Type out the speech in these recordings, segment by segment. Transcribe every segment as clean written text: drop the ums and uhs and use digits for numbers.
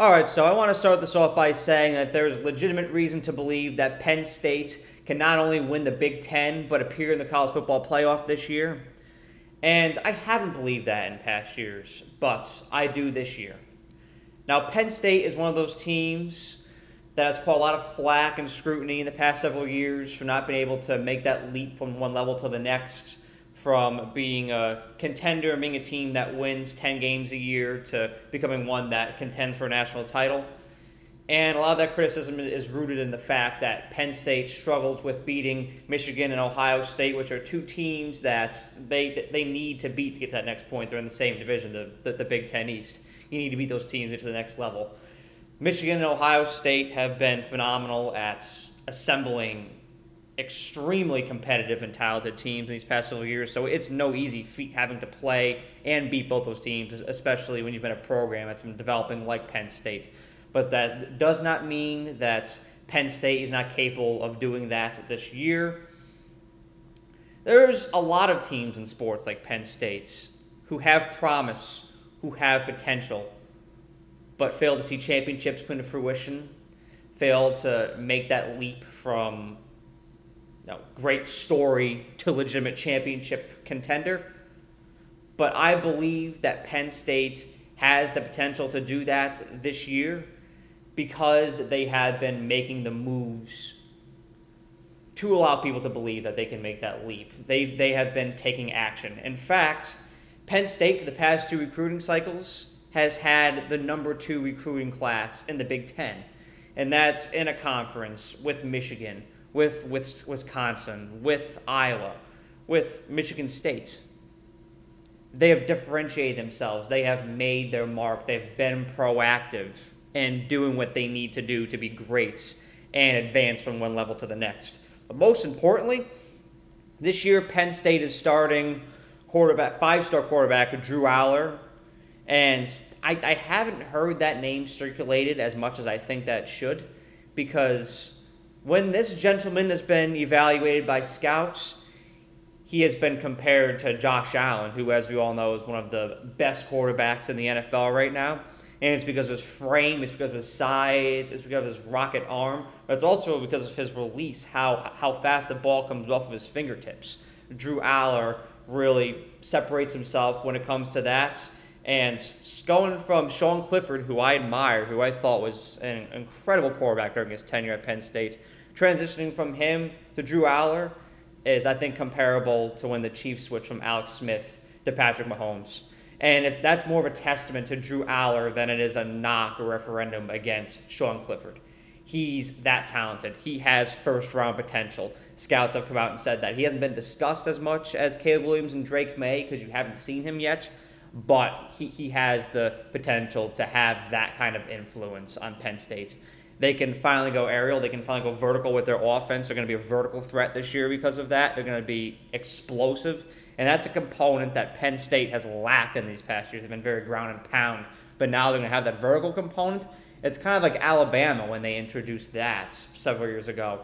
All right, so I want to start this off by saying that there's legitimate reason to believe that Penn State can not only win the Big Ten, but appear in the college football playoff this year. And I haven't believed that in past years, but I do this year. Now, Penn State is one of those teams that has caught a lot of flack and scrutiny in the past several years for not being able to make that leap from one level to the next, from being a contender and being a team that wins 10 games a year to becoming one that contends for a national title. And a lot of that criticism is rooted in the fact that Penn State struggles with beating Michigan and Ohio State, which are two teams that they need to beat to get to that next point. They're in the same division, the Big Ten East. You need to beat those teams into the next level. Michigan and Ohio State have been phenomenal at assembling extremely competitive and talented teams in these past several years, so it's no easy feat having to play and beat both those teams, especially when you've been a program that's been developing like Penn State. But that does not mean that Penn State is not capable of doing that this year. There's a lot of teams in sports like Penn State's who have promise, who have potential, but fail to see championships come to fruition, fail to make that leap from great story to legitimate championship contender. But I believe that Penn State has the potential to do that this year because they have been making the moves to allow people to believe that they can make that leap. They have been taking action. In fact, Penn State for the past two recruiting cycles has had the number 2 recruiting class in the Big Ten. And that's in a conference with Michigan, with Wisconsin, with Iowa, with Michigan State. They have differentiated themselves. They have made their mark. They've been proactive in doing what they need to do to be great and advance from one level to the next. But most importantly, this year Penn State is starting quarterback, 5-star quarterback Drew Aller. And I haven't heard that name circulated as much as I think that should, because when this gentleman has been evaluated by scouts, he has been compared to Josh Allen, who, as we all know, is one of the best quarterbacks in the NFL right now. And it's because of his frame, it's because of his size, it's because of his rocket arm, but it's also because of his release, how fast the ball comes off of his fingertips. Drew Aller really separates himself when it comes to that. And going from Sean Clifford, who I admire, who I thought was an incredible quarterback during his tenure at Penn State, transitioning from him to Drew Aller is, I think, comparable to when the Chiefs switched from Alex Smith to Patrick Mahomes. And that's more of a testament to Drew Aller than it is a knock or referendum against Sean Clifford. He's that talented. He has first-round potential. Scouts have come out and said that. He hasn't been discussed as much as Caleb Williams and Drake May because you haven't seen him yet, but he has the potential to have that kind of influence on Penn State. They can finally go aerial. They can finally go vertical with their offense. They're going to be a vertical threat this year because of that. They're going to be explosive, and that's a component that Penn State has lacked in these past years. They've been very ground and pound, but now they're going to have that vertical component. It's kind of like Alabama when they introduced that several years ago.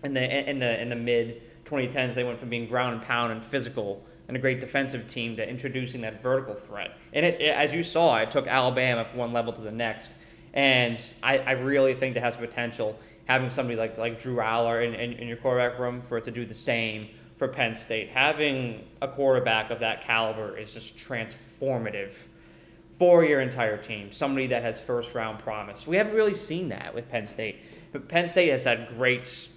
In the mid-2010s, they went from being ground and pound and physical and a great defensive team to introducing that vertical threat. And as you saw, it took Alabama from one level to the next. And I really think that has potential, having somebody like Drew Aller in your quarterback room, for it to do the same for Penn State. Having a quarterback of that caliber is just transformative for your entire team, somebody that has first-round promise. We haven't really seen that with Penn State. But Penn State has had great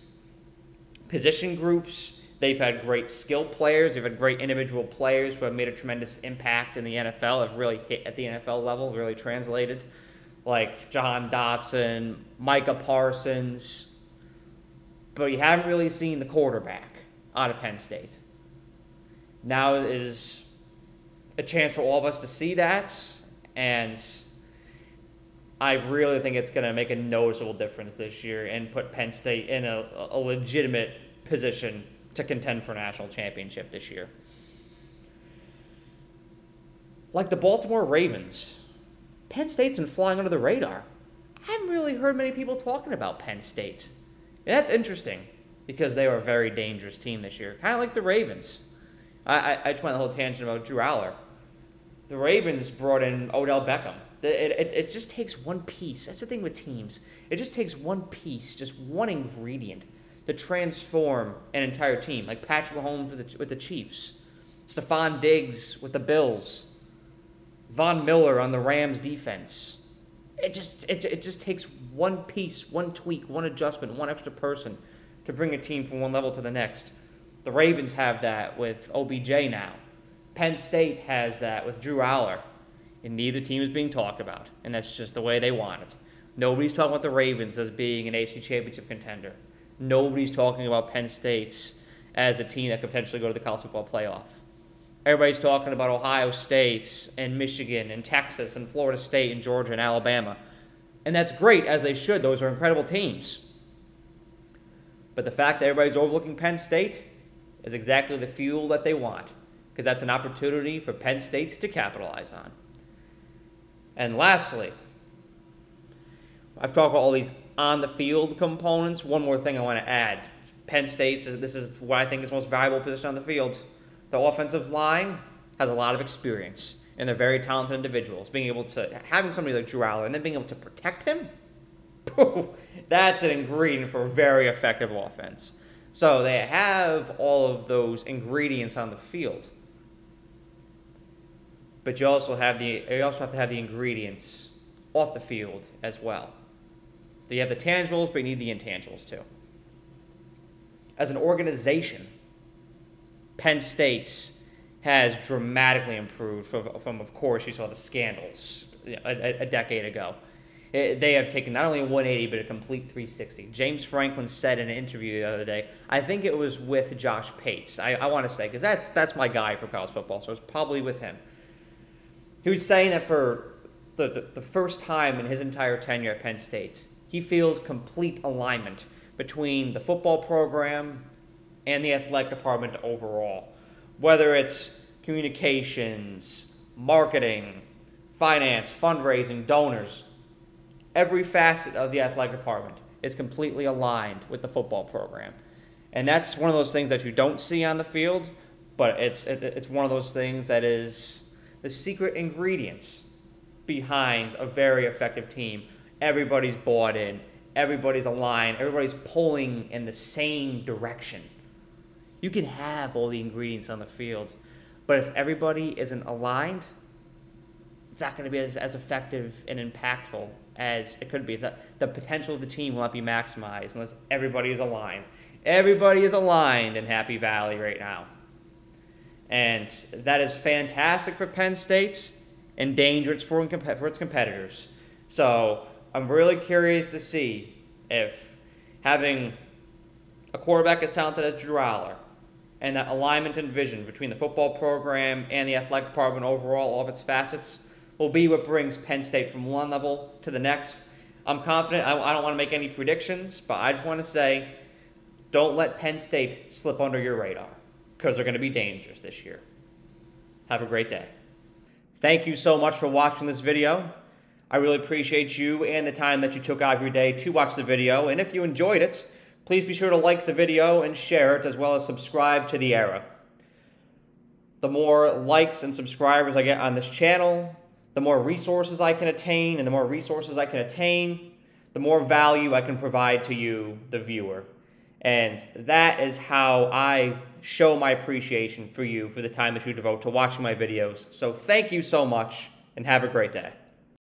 position groups. They've had great skill players. They've had great individual players who have made a tremendous impact in the NFL, have really hit at the NFL level, really translated, like Jahan Dotson, Micah Parsons. But you haven't really seen the quarterback out of Penn State. Now is a chance for all of us to see that, and I really think it's going to make a noticeable difference this year and put Penn State in a legitimate position to contend for a national championship this year. Like the Baltimore Ravens, Penn State's been flying under the radar. I haven't really heard many people talking about Penn State. And that's interesting because they were a very dangerous team this year, kind of like the Ravens. I just went on a whole tangent about Drew Aller. The Ravens brought in Odell Beckham It just takes one piece. That's the thing with teams. It just takes one piece, just one ingredient to transform an entire team. Like Patrick Mahomes with the Chiefs, Stephon Diggs with the Bills, Von Miller on the Rams defense. It just takes one piece, one tweak, one adjustment, one extra person to bring a team from one level to the next. The Ravens have that with OBJ now. Penn State has that with Drew Aller. And neither team is being talked about. And that's just the way they want it. Nobody's talking about the Ravens as being an AFC Championship contender. Nobody's talking about Penn State as a team that could potentially go to the college football playoff. Everybody's talking about Ohio State and Michigan and Texas and Florida State and Georgia and Alabama. And that's great, as they should. Those are incredible teams. But the fact that everybody's overlooking Penn State is exactly the fuel that they want, because that's an opportunity for Penn State to capitalize on. And lastly, I've talked about all these on-the-field components. One more thing I want to add. Penn State, this is what I think is the most valuable position on the field. The offensive line has a lot of experience, and they're very talented individuals. Having somebody like Drew Aller and then being able to protect him, that's an ingredient for a very effective offense. So they have all of those ingredients on the field. But you also have to have the ingredients off the field as well. So you have the tangibles, but you need the intangibles too. As an organization, Penn State has dramatically improved from of course, you saw the scandals a decade ago. They have taken not only a 180, but a complete 360. James Franklin said in an interview the other day, I think it was with Josh Pates, I want to say, because that's my guy for college football, so it's probably with him. He was saying that for the first time in his entire tenure at Penn State, he feels complete alignment between the football program and the athletic department overall. Whether it's communications, marketing, finance, fundraising, donors, every facet of the athletic department is completely aligned with the football program. And that's one of those things that you don't see on the field, but it's one of those things that is the secret ingredients behind a very effective team. Everybody's bought in, everybody's aligned, everybody's pulling in the same direction. You can have all the ingredients on the field, but if everybody isn't aligned, it's not going to be as effective and impactful as it could be. The potential of the team will not be maximized unless everybody is aligned. Everybody is aligned in Happy Valley right now. And that is fantastic for Penn State and dangerous for its competitors. So I'm really curious to see if having a quarterback as talented as Drew Aller and that alignment and vision between the football program and the athletic department overall, all of its facets, will be what brings Penn State from one level to the next. I'm confident. I don't want to make any predictions, but I just want to say, don't let Penn State slip under your radar, because they're going to be dangerous this year. Have a great day. Thank you so much for watching this video. I really appreciate you and the time that you took out of your day to watch the video. And if you enjoyed it, please be sure to like the video and share it, as well as subscribe to The Era. The more likes and subscribers I get on this channel, the more resources I can attain, and the more resources I can attain, the more value I can provide to you, the viewer. And that is how I show my appreciation for you for the time that you devote to watching my videos. So thank you so much, and have a great day.